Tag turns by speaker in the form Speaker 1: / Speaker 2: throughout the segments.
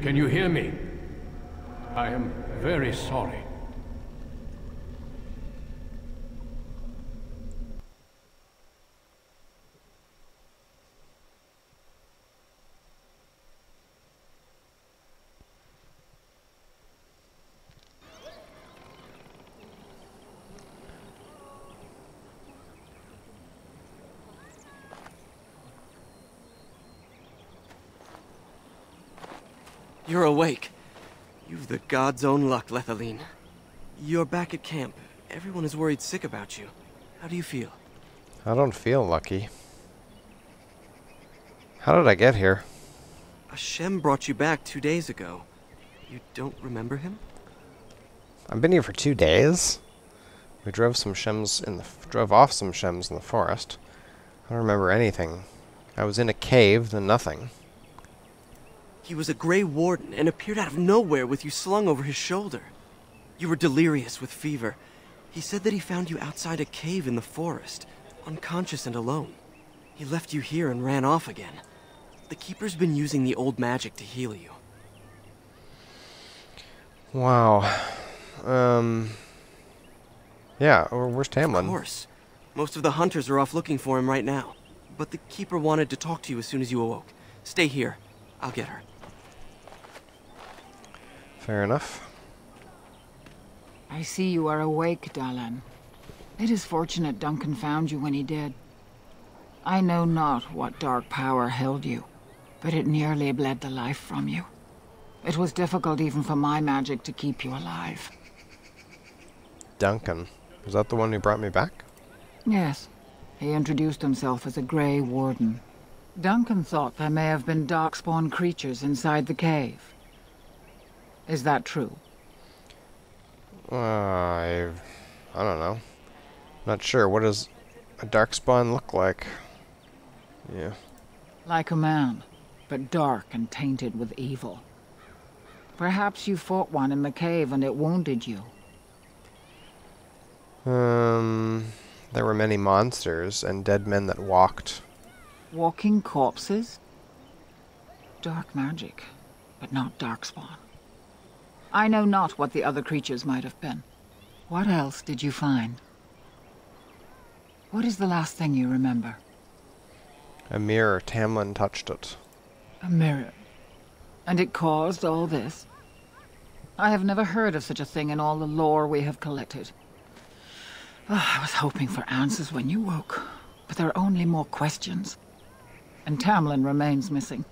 Speaker 1: Can you hear me? I am very sorry.
Speaker 2: You're awake. You've the god's own luck, Lethaline. You're back at camp. Everyone is worried sick about you. How do you feel?
Speaker 3: I don't feel lucky. How did I get here?
Speaker 2: Hashem brought you back 2 days ago. You don't remember him?
Speaker 3: I've been here for 2 days. We drove off some shems in the forest. I don't remember anything. I was in a cave, then nothing.
Speaker 2: He was a Grey Warden and appeared out of nowhere with you slung over his shoulder. You were delirious with fever. He said that he found you outside a cave in the forest, unconscious and alone. He left you here and ran off again. The Keeper's been using the old magic to heal you.
Speaker 3: Wow. Yeah, where's Tamlin?
Speaker 2: Of course. Most of the hunters are off looking for him right now. But the Keeper wanted to talk to you as soon as you awoke. Stay here. I'll get her.
Speaker 3: Fair enough.
Speaker 4: I see you are awake, Dalan. It is fortunate Duncan found you when he did. I know not what dark power held you, but it nearly bled the life from you. It was difficult even for my magic to keep you alive.
Speaker 3: Duncan. Was that the one who brought me back?
Speaker 4: Yes. He introduced himself as a Grey Warden. Duncan thought there may have been darkspawn creatures inside the cave. Is that true?
Speaker 3: I don't know. Not sure. What does a darkspawn look like? Yeah.
Speaker 4: Like a man, but dark and tainted with evil. Perhaps you fought one in the cave and it wounded you.
Speaker 3: There were many monsters and dead men that walked.
Speaker 4: Walking corpses? Dark magic, but not darkspawn. I know not what the other creatures might have been. What else did you find? What is the last thing you remember?
Speaker 3: A mirror. Tamlin touched it.
Speaker 4: A mirror. And it caused all this? I have never heard of such a thing in all the lore we have collected. I was hoping for answers when you woke, but there are only more questions. And Tamlin remains missing.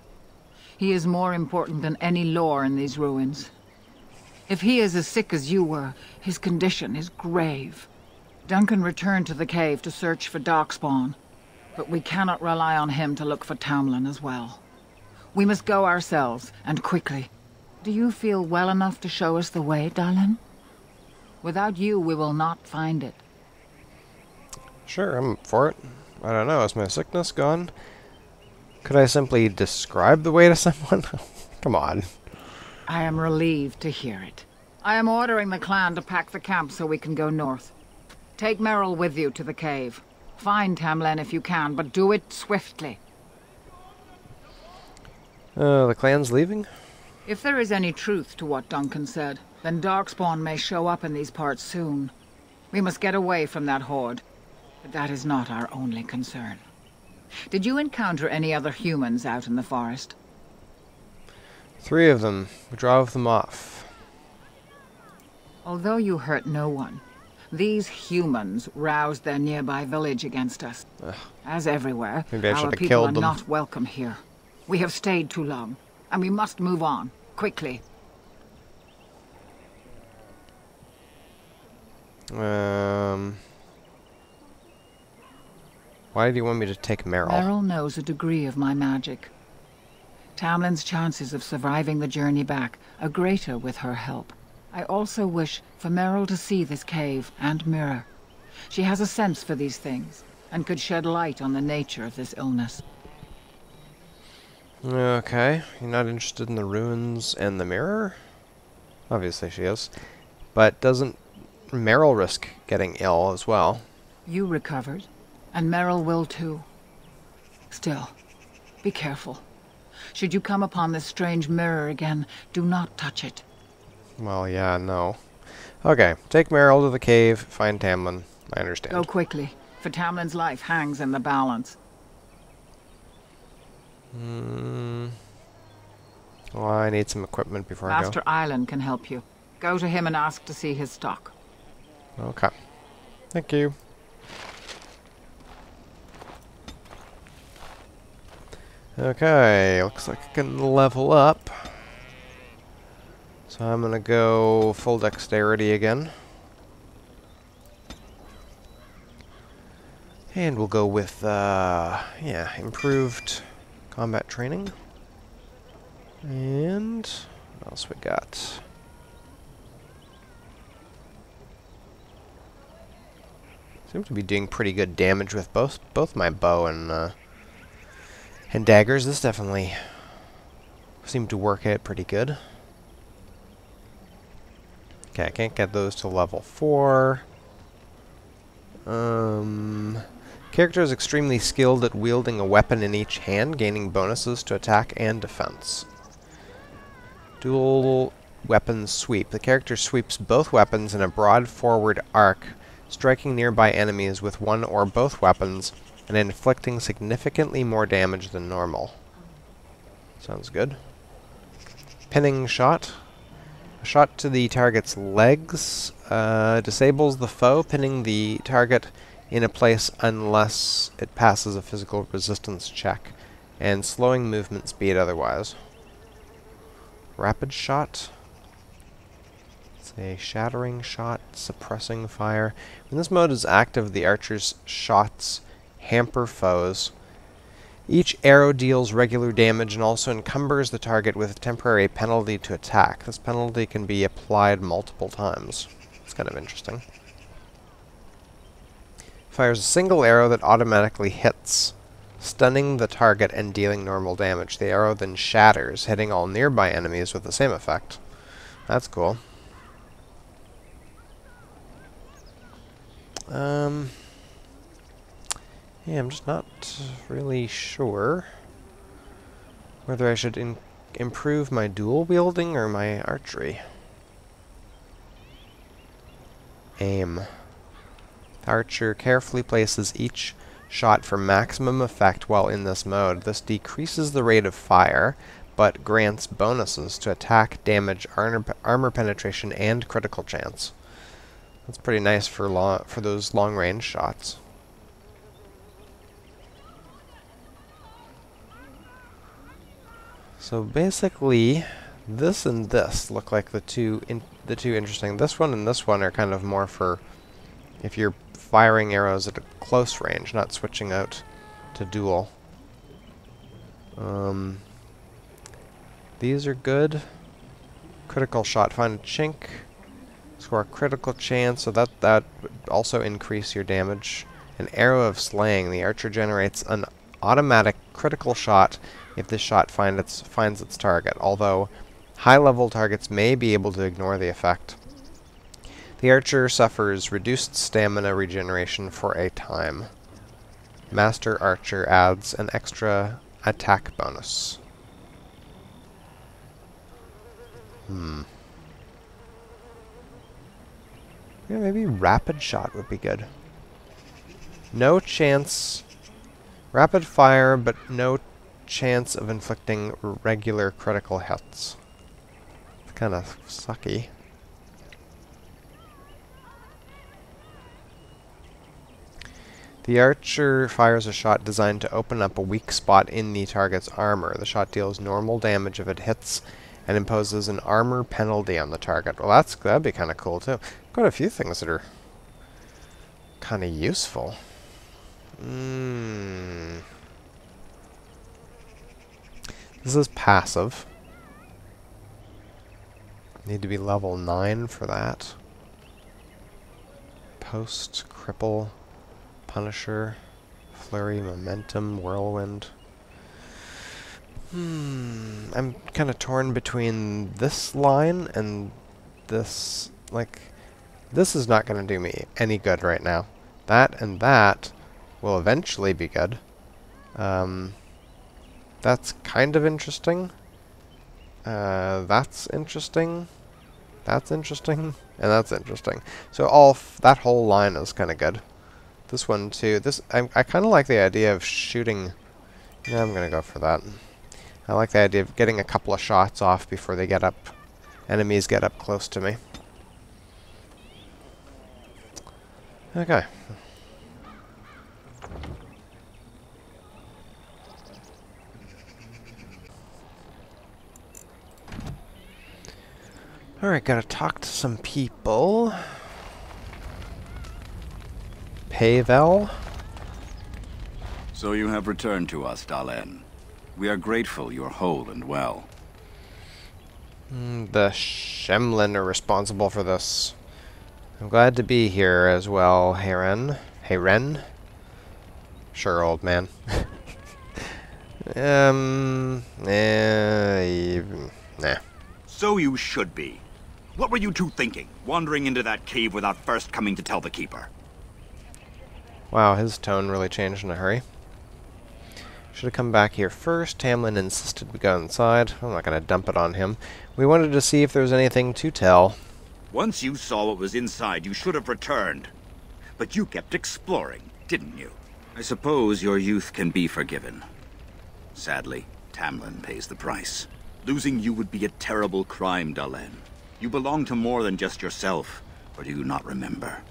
Speaker 4: He is more important than any lore in these ruins. If he is as sick as you were, his condition is grave. Duncan returned to the cave to search for darkspawn, but we cannot rely on him to look for Tamlin as well. We must go ourselves, and quickly. Do you feel well enough to show us the way, Dalan? Without you, we will not find it.
Speaker 3: Sure, I'm for it. I don't know, is my sickness gone? Could I simply describe the way to someone? Come on.
Speaker 4: I am relieved to hear it. I am ordering the clan to pack the camp so we can go north. Take Merrill with you to the cave. Find Tamlin if you can, but do it swiftly.
Speaker 3: The clan's leaving?
Speaker 4: If there is any truth to what Duncan said, then darkspawn may show up in these parts soon. We must get away from that horde. But that is not our only concern. Did you encounter any other humans out in the forest?
Speaker 3: 3 of them. We drove them off.
Speaker 4: Although you hurt no one, these humans roused their nearby village against us.
Speaker 3: Ugh.
Speaker 4: As everywhere,
Speaker 3: Maybe I should
Speaker 4: our
Speaker 3: have
Speaker 4: people
Speaker 3: killed
Speaker 4: are
Speaker 3: them.
Speaker 4: not welcome here. We have stayed too long, and we must move on, quickly.
Speaker 3: Why do you want me to take Merrill?
Speaker 4: Merrill knows a degree of my magic. Tamlin's chances of surviving the journey back are greater with her help. I also wish for Merrill to see this cave and mirror. She has a sense for these things, and could shed light on the nature of this illness.
Speaker 3: Okay, you're not interested in the ruins and the mirror? Obviously she is. But doesn't Merrill risk getting ill as well?
Speaker 4: You recovered, and Merrill will too. Still, be careful. Should you come upon this strange mirror again, do not touch it.
Speaker 3: Well, yeah, no. Okay, take Meryl to the cave, find Tamlin. I understand.
Speaker 4: Go quickly, for Tamlin's life hangs in the balance.
Speaker 3: Well, I need some equipment before I
Speaker 4: Master Island can help you. Go to him and ask to see his stock.
Speaker 3: go. Okay. Thank you. Okay, looks like I can level up. So I'm gonna go full dexterity again. And we'll go with, yeah, improved combat training. And what else we got? Seem to be doing pretty good damage with both my bow and daggers. This definitely seemed to work out pretty good. Okay, I can't get those to level 4. Character is extremely skilled at wielding a weapon in each hand, gaining bonuses to attack and defense. Dual weapons sweep. The character sweeps both weapons in a broad forward arc, striking nearby enemies with one or both weapons and inflicting significantly more damage than normal. Sounds good. Pinning shot. A shot to the target's legs disables the foe, pinning the target in a place unless it passes a physical resistance check, and slowing movement speed otherwise. Rapid shot. It's a shattering shot, suppressing fire. When this mode is active, the archer's shots hamper foes. Each arrow deals regular damage and also encumbers the target with a temporary penalty to attack. This penalty can be applied multiple times. It's kind of interesting. Fires a single arrow that automatically hits, stunning the target and dealing normal damage. The arrow then shatters, hitting all nearby enemies with the same effect. That's cool. Yeah, I'm just not really sure whether I should improve my dual wielding or my archery. Aim. The archer carefully places each shot for maximum effect while in this mode. This decreases the rate of fire, but grants bonuses to attack, damage, armor penetration, and critical chance. That's pretty nice for those long-range shots. So basically, this and this look like the two interesting. This one and this one are kind of more for if you're firing arrows at a close range, not switching out to dual. These are good. Critical shot, find a chink, score a critical chance, so that would also increase your damage. An arrow of slaying. The archer generates an automatic critical shot if this shot finds its target, although high-level targets may be able to ignore the effect. The archer suffers reduced stamina regeneration for a time. Master Archer adds an extra attack bonus. Yeah, maybe rapid shot would be good. No chance... Rapid fire, but no chance of inflicting regular critical hits. It's kind of sucky. The archer fires a shot designed to open up a weak spot in the target's armor. The shot deals normal damage if it hits and imposes an armor penalty on the target. Well, that'd be kind of cool too. Got a few things that are kind of useful. This is passive. Need to be level 9 for that. Post, cripple, punisher, flurry, momentum, whirlwind. I'm kind of torn between this line and this. Like, this is not going to do me any good right now. That and that will eventually be good. That's kind of interesting. That's interesting. That's interesting. And that's interesting. So that whole line is kind of good. This one too. I kind of like the idea of shooting. Yeah, I'm gonna go for that. I like the idea of getting a couple of shots off before they get up. Enemies get up close to me. Okay. Alright, gotta talk to some people. Pavel?
Speaker 5: So you have returned to us, Dalen. We are grateful you are whole and well.
Speaker 3: The Shemlin are responsible for this. I'm glad to be here as well, Hayren. Hayren? Sure, old man. Nah.
Speaker 6: So you should be. What were you two thinking, wandering into that cave without first coming to tell the Keeper?
Speaker 3: Wow, his tone really changed in a hurry. Should have come back here first. Tamlin insisted we go inside. I'm not going to dump it on him. We wanted to see if there was anything to tell.
Speaker 6: Once you saw what was inside, you should have returned. But you kept exploring, didn't you? I suppose your youth can be forgiven. Sadly, Tamlin pays the price. Losing you would be a terrible crime, Dalen. You belong to more than just yourself, or do you not remember?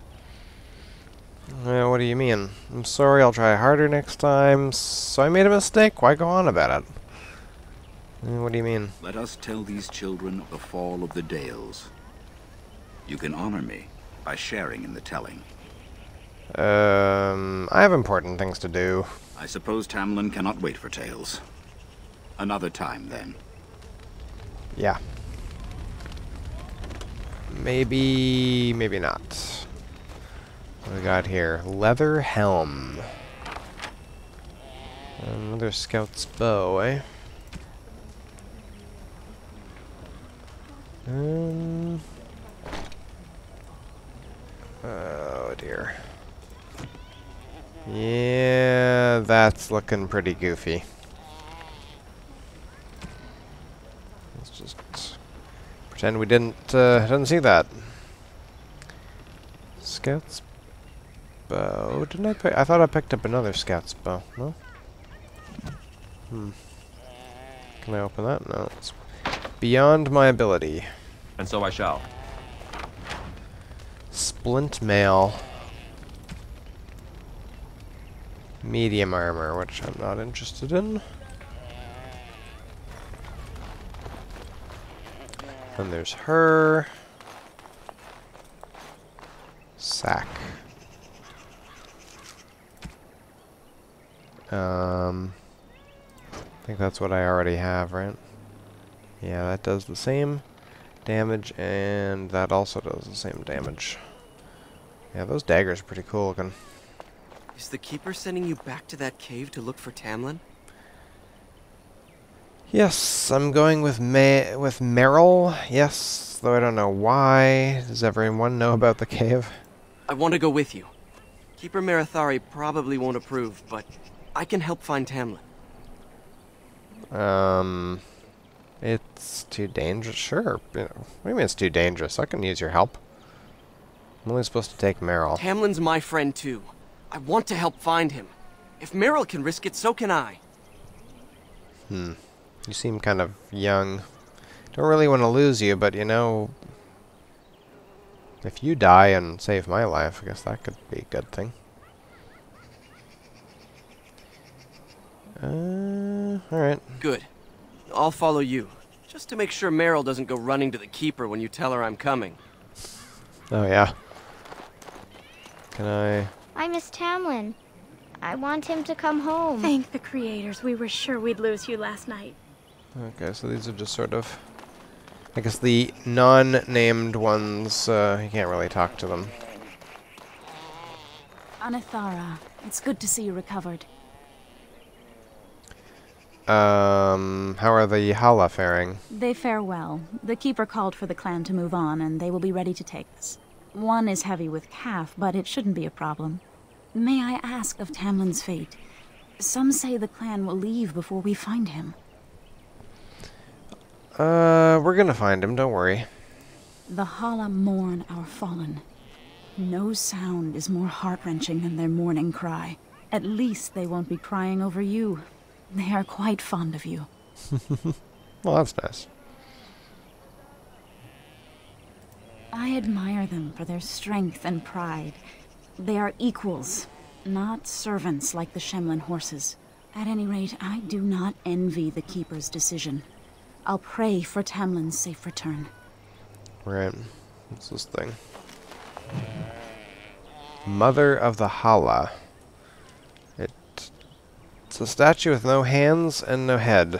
Speaker 3: What do you mean? I'm sorry, I'll try harder next time. So I made a mistake. Why go on about it? What do you mean?
Speaker 6: Let us tell these children of the fall of the Dales. You can honor me by sharing in the telling.
Speaker 3: I have important things to do.
Speaker 6: I suppose Tamlin cannot wait for tales. Another time, then.
Speaker 3: Yeah. Maybe not. What do we got here? Leather helm. Another scout's bow, eh? Oh dear. Yeah, that's looking pretty goofy. Let's just pretend we didn't see that. Scout's bow. Didn't I pick? I thought I picked up another scout's bow. No. Can I open that? No. It's beyond my ability.
Speaker 7: And so I shall.
Speaker 3: Splint mail. Medium armor, which I'm not interested in. Then there's her. Sack. I think that's what I already have, right? Yeah, that does the same damage, and that also does the same damage. Yeah, those daggers are pretty cool looking.
Speaker 2: Is the Keeper sending you back to that cave to look for Tamlin?
Speaker 3: Yes, I'm going with Meryl. Yes, though I don't know why. Does everyone know about the cave?
Speaker 2: I want to go with you. Keeper Marathari probably won't approve, but I can help find Tamlin.
Speaker 3: It's too dangerous. Sure. You know, what do you mean it's too dangerous? I can use your help. I'm only supposed to take Meryl.
Speaker 2: Tamlin's my friend too. I want to help find him. If Meryl can risk it, so can I.
Speaker 3: You seem kind of young. Don't really want to lose you, but you know, if you die and save my life, I guess that could be a good thing. Alright.
Speaker 2: Good. I'll follow you. Just to make sure Meryl doesn't go running to the Keeper when you tell her I'm coming.
Speaker 3: Oh, yeah. Can I...
Speaker 8: I miss Tamlin. I want him to come home.
Speaker 9: Thank the creators. We were sure we'd lose you last night.
Speaker 3: Okay, so these are just sort of... I guess the non-named ones, you can't really talk to them.
Speaker 9: Anathara, it's good to see you recovered.
Speaker 3: How are the Hala faring?
Speaker 9: They fare well. The Keeper called for the clan to move on, and they will be ready to take us. One is heavy with calf, but it shouldn't be a problem. May I ask of Tamlin's fate? Some say the clan will leave before we find him.
Speaker 3: We're gonna find him, don't worry.
Speaker 9: The Hala mourn our fallen. No sound is more heart-wrenching than their mourning cry. At least they won't be crying over you. They are quite fond of you.
Speaker 3: Well, that's nice.
Speaker 9: I admire them for their strength and pride. They are equals, not servants like the Shemlin horses. At any rate, I do not envy the Keeper's decision. I'll pray for Tamlin's safe return.
Speaker 3: Right. What's this thing? Mother of the Hala. It's a statue with no hands and no head.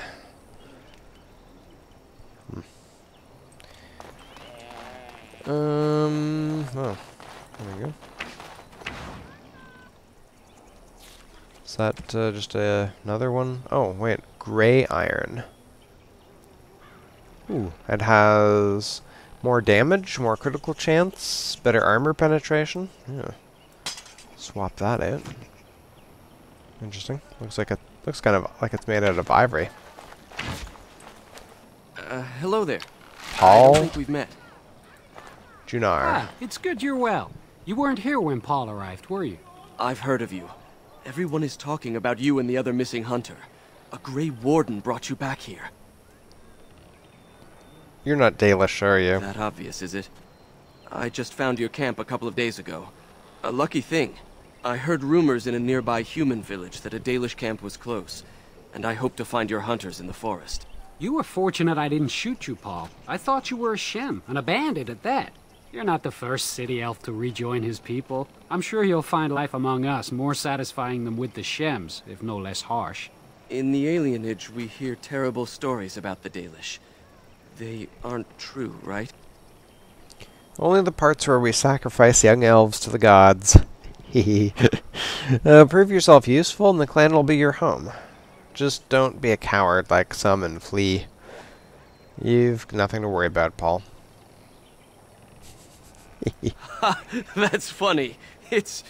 Speaker 3: Oh, there we go. Is that just another one? Oh, wait, gray iron. Ooh, it has more damage, more critical chance, better armor penetration. Yeah. Swap that out. Interesting. Looks kind of like it's made out of ivory.
Speaker 2: Hello there.
Speaker 3: Paul?
Speaker 2: I don't think we've met.
Speaker 3: Junar.
Speaker 1: Ah, it's good you're well. You weren't here when Paul arrived, were you?
Speaker 2: I've heard of you. Everyone is talking about you and the other missing hunter. A Grey Warden brought you back here.
Speaker 3: You're not Dalish, are you?
Speaker 2: That obvious, is it? I just found your camp a couple of days ago. A lucky thing. I heard rumors in a nearby human village that a Dalish camp was close, and I hope to find your hunters in the forest.
Speaker 1: You were fortunate I didn't shoot you, Paul. I thought you were a Shem, and a bandit at that. You're not the first city elf to rejoin his people. I'm sure you'll find life among us more satisfying than with the Shems, if no less harsh.
Speaker 2: In the alienage, we hear terrible stories about the Dalish. They aren't true, right?
Speaker 3: Only the parts where we sacrifice young elves to the gods. Hehe. Prove yourself useful and the clan will be your home. Just don't be a coward like some and flee. You've nothing to worry about, Paul.
Speaker 2: That's funny. It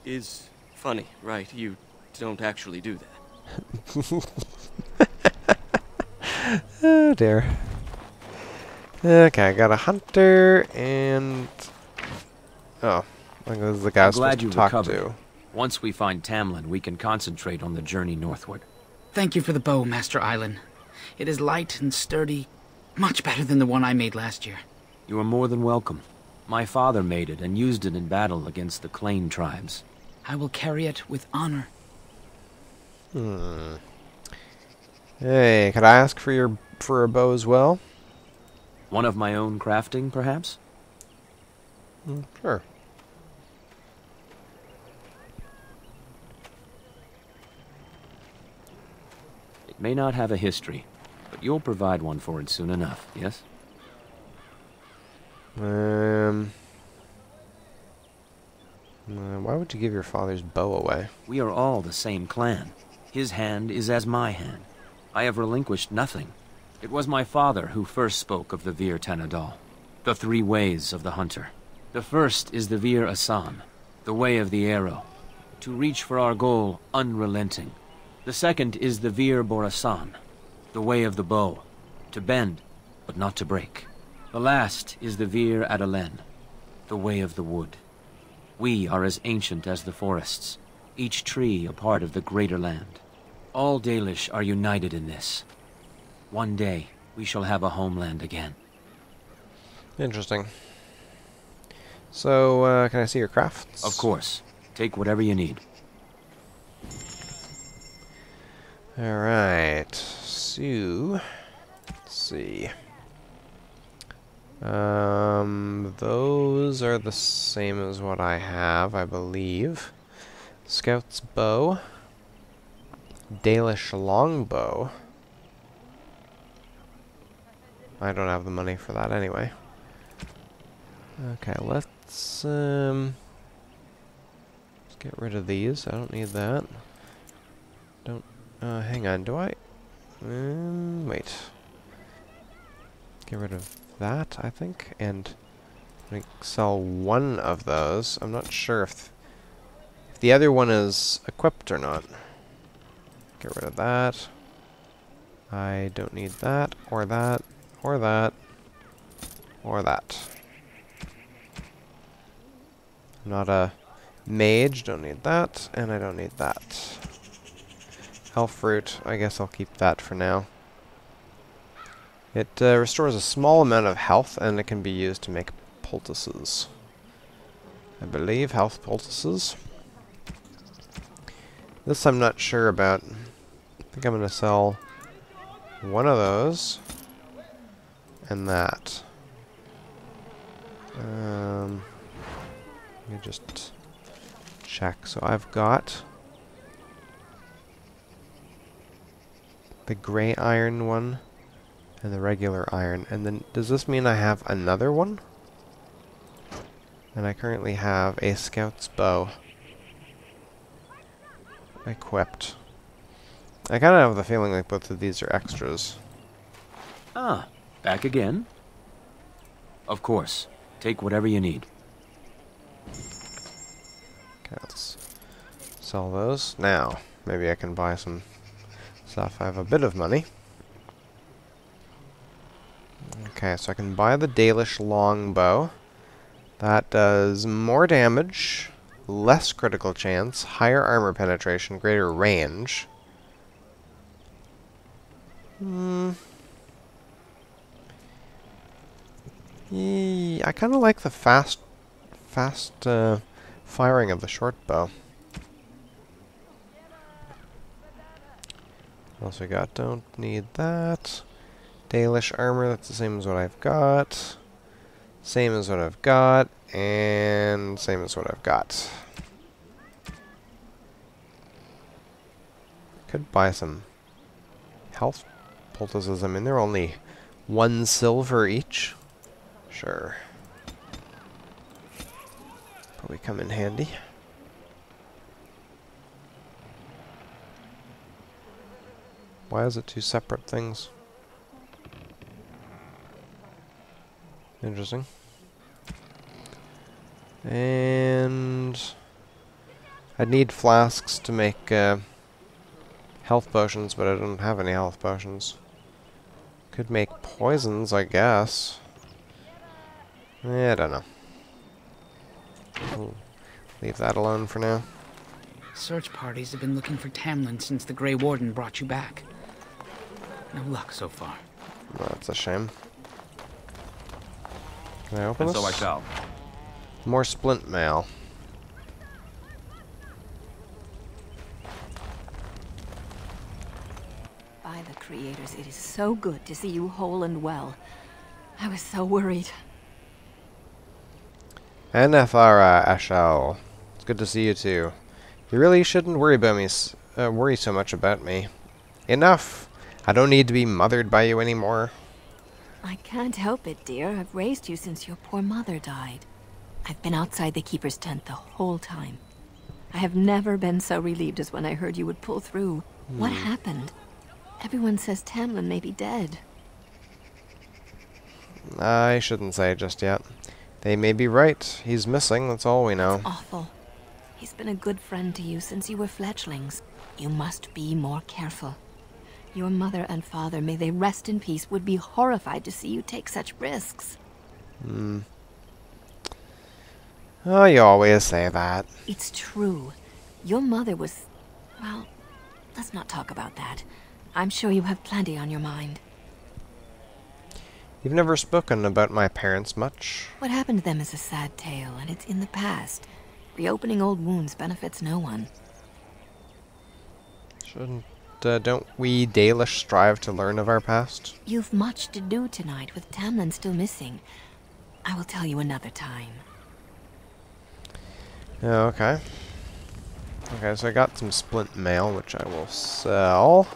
Speaker 2: is funny, right? You don't actually do that.
Speaker 3: Oh dear. Okay, I got a hunter and... Oh, I think this is the guy I was supposed to talk to.
Speaker 7: Once we find Tamlin, we can concentrate on the journey northward.
Speaker 10: Thank you for the bow, Master Island. It is light and sturdy, much better than the one I made last year.
Speaker 7: You are more than welcome. My father made it and used it in battle against the Clane tribes.
Speaker 10: I will carry it with honor.
Speaker 3: Hey, could I ask for a bow as well?
Speaker 7: One of my own crafting, perhaps?
Speaker 3: Sure.
Speaker 7: It may not have a history, but you'll provide one for it soon enough, yes?
Speaker 3: Why would you give your father's bow away?
Speaker 7: We are all the same clan. His hand is as my hand. I have relinquished nothing. It was my father who first spoke of the Vir Tanadal, the three ways of the hunter. The first is the Vir Asan, the way of the arrow, to reach for our goal unrelenting. The second is the Vir Borasan, the way of the bow, to bend, but not to break. The last is the Vir Adalen, the way of the wood. We are as ancient as the forests, each tree a part of the greater land. All Dalish are united in this. One day, we shall have a homeland again.
Speaker 3: Interesting. So, can I see your crafts?
Speaker 7: Of course. Take whatever you need.
Speaker 3: Alright. So, let's see. Those are the same as what I have, I believe. Scout's bow. Dalish longbow. I don't have the money for that anyway. Okay, let's get rid of these. I don't need that. Don't hang on, do I? Wait. Get rid of that, I think, and I sell one of those. I'm not sure if the other one is equipped or not. Get rid of that. I don't need that, or that, or that, or that. I'm not a mage, don't need that, and I don't need that. Health fruit, I guess I'll keep that for now. It restores a small amount of health, and it can be used to make poultices. I believe health poultices. This I'm not sure about. I think I'm going to sell one of those and that. Let me just check. So I've got the gray iron one and the regular iron. And then does this mean I have another one? And I currently have a scout's bow equipped. I kind of have the feeling like both of these are extras.
Speaker 7: Ah, back again? Of course. Take whatever you need.
Speaker 3: Okay, let's sell those. Now, maybe I can buy some stuff. I have a bit of money. Okay, so I can buy the Dalish longbow. That does more damage, less critical chance, higher armor penetration, greater range. Yeah, I kind of like the fast firing of the short bow. What else we got? Don't need that. Dalish armor, that's the same as what I've got. Same as what I've got, and same as what I've got. Could buy some health poultices. I mean, they're only 1 silver each. Sure. Probably come in handy. Why is it 2 separate things? Interesting. And I'd need flasks to make health potions, but I don't have any health potions. Could make poisons, I guess. I don't know. We'll leave that alone for now.
Speaker 10: Search parties have been looking for Tamlin since the Grey Warden brought you back. No luck so far.
Speaker 3: That's a shame. Can I open this?
Speaker 7: So I shall.
Speaker 3: More splint mail.
Speaker 11: By the creators, it is so good to see you whole and well. I was so worried.
Speaker 3: And Nethara, Ashal. It's good to see you too. You really shouldn't worry about me. Worry so much about me. Enough. I don't need to be mothered by you anymore.
Speaker 11: I can't help it, dear. I've raised you since your poor mother died. I've been outside the Keeper's tent the whole time. I have never been so relieved as when I heard you would pull through. What happened? Everyone says Tamlin may be dead.
Speaker 3: I shouldn't say just yet. They may be right. He's missing, that's all we know.
Speaker 11: It's awful. He's been a good friend to you since you were fledglings. You must be more careful. Your mother and father, may they rest in peace, would be horrified to see you take such risks.
Speaker 3: Oh, you always say that.
Speaker 11: It's true. Your mother was... well, let's not talk about that. I'm sure you have plenty on your mind.
Speaker 3: You've never spoken about my parents much.
Speaker 11: What happened to them is a sad tale, and it's in the past. Reopening old wounds benefits no one.
Speaker 3: Don't we Dalish strive to learn of our past?
Speaker 11: You've much to do tonight with Tamlin still missing. I will tell you another time.
Speaker 3: Yeah, okay. Okay, so I got some splint mail, which I will sell.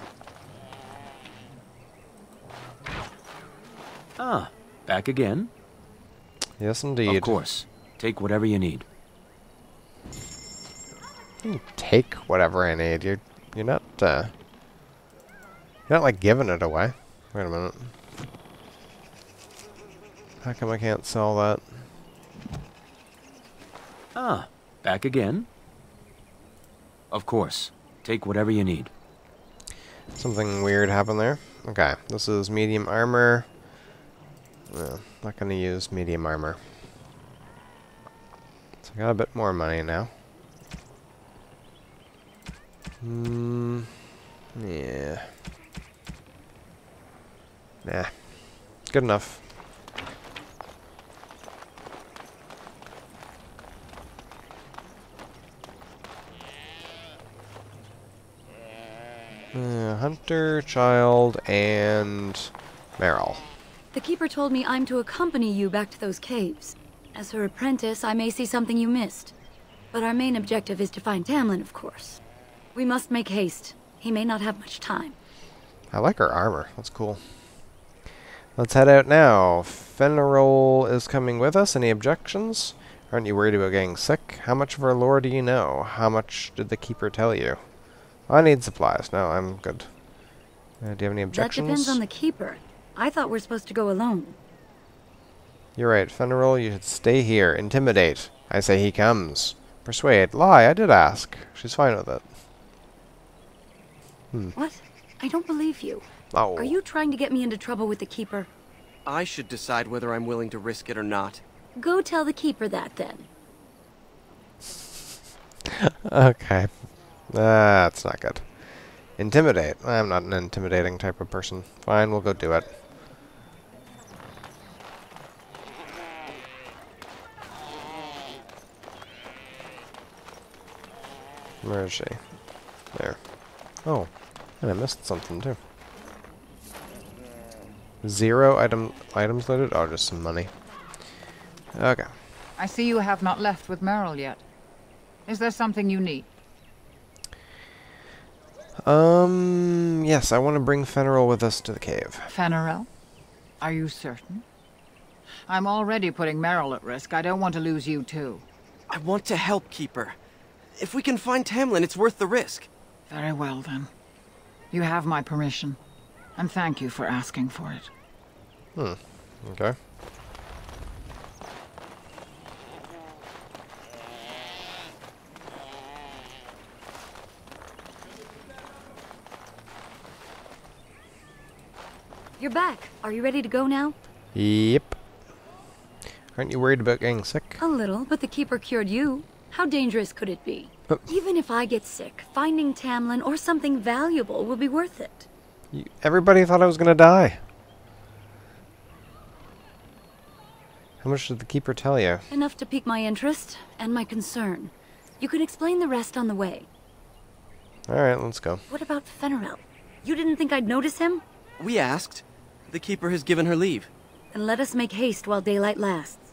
Speaker 7: Ah, back again?
Speaker 3: Yes, indeed.
Speaker 7: Of course. Take whatever you need.
Speaker 3: Take whatever I need. You're not like giving it away. Wait a minute. How come I can't sell that?
Speaker 7: Ah, back again? Of course. Take whatever you need.
Speaker 3: Something weird happened there. Okay, this is medium armor. Not gonna use medium armor. So I got a bit more money now. Yeah. Nah. Good enough. Hunter, Child, and Meryl.
Speaker 12: The Keeper told me I'm to accompany you back to those caves. As her apprentice, I may see something you missed. But our main objective is to find Tamlin, of course. We must make haste. He may not have much time.
Speaker 3: I like her armor. That's cool. Let's head out now. Fenarol is coming with us. Any objections? Aren't you worried about getting sick? How much of our lore do you know? How much did the Keeper tell you? I need supplies. No, I'm good. Do you have any objections?
Speaker 12: That depends on the Keeper. I thought we're supposed to go alone.
Speaker 3: You're right. Fenarol, you should stay here. Intimidate. I say he comes. Persuade. Lie. I did ask. She's fine with it.
Speaker 12: What? I don't believe you.
Speaker 3: Oh.
Speaker 12: Are you trying to get me into trouble with the Keeper?
Speaker 2: I should decide whether I'm willing to risk it or not.
Speaker 12: Go tell the Keeper that, then.
Speaker 3: Okay. That's not good. Intimidate. I'm not an intimidating type of person. Fine, we'll go do it. Where is she? There. Oh, and I missed something too. 0 items loaded? Oh, just some money. Okay.
Speaker 4: I see you have not left with Meryl yet. Is there something you need?
Speaker 3: Yes, I want to bring Fenarol with us to the cave.
Speaker 4: Fenarol? Are you certain? I'm already putting Meryl at risk. I don't want to lose you too.
Speaker 2: I want to help, Keeper. If we can find Tamlin, it's worth the risk.
Speaker 4: Very well, then. You have my permission. And thank you for asking for it.
Speaker 3: Okay.
Speaker 12: You're back. Are you ready to go now?
Speaker 3: Yep. Aren't you worried about getting sick?
Speaker 12: A little, but the Keeper cured you. How dangerous could it be? Even if I get sick, finding Tamlin or something valuable will be worth it.
Speaker 3: Everybody thought I was gonna die. How much did the Keeper tell you?
Speaker 12: Enough to pique my interest and my concern. You can explain the rest on the way.
Speaker 3: Alright, let's go.
Speaker 12: What about Fenarol? You didn't think I'd notice him?
Speaker 2: We asked. The Keeper has given her leave.
Speaker 12: Then let us make haste while daylight lasts.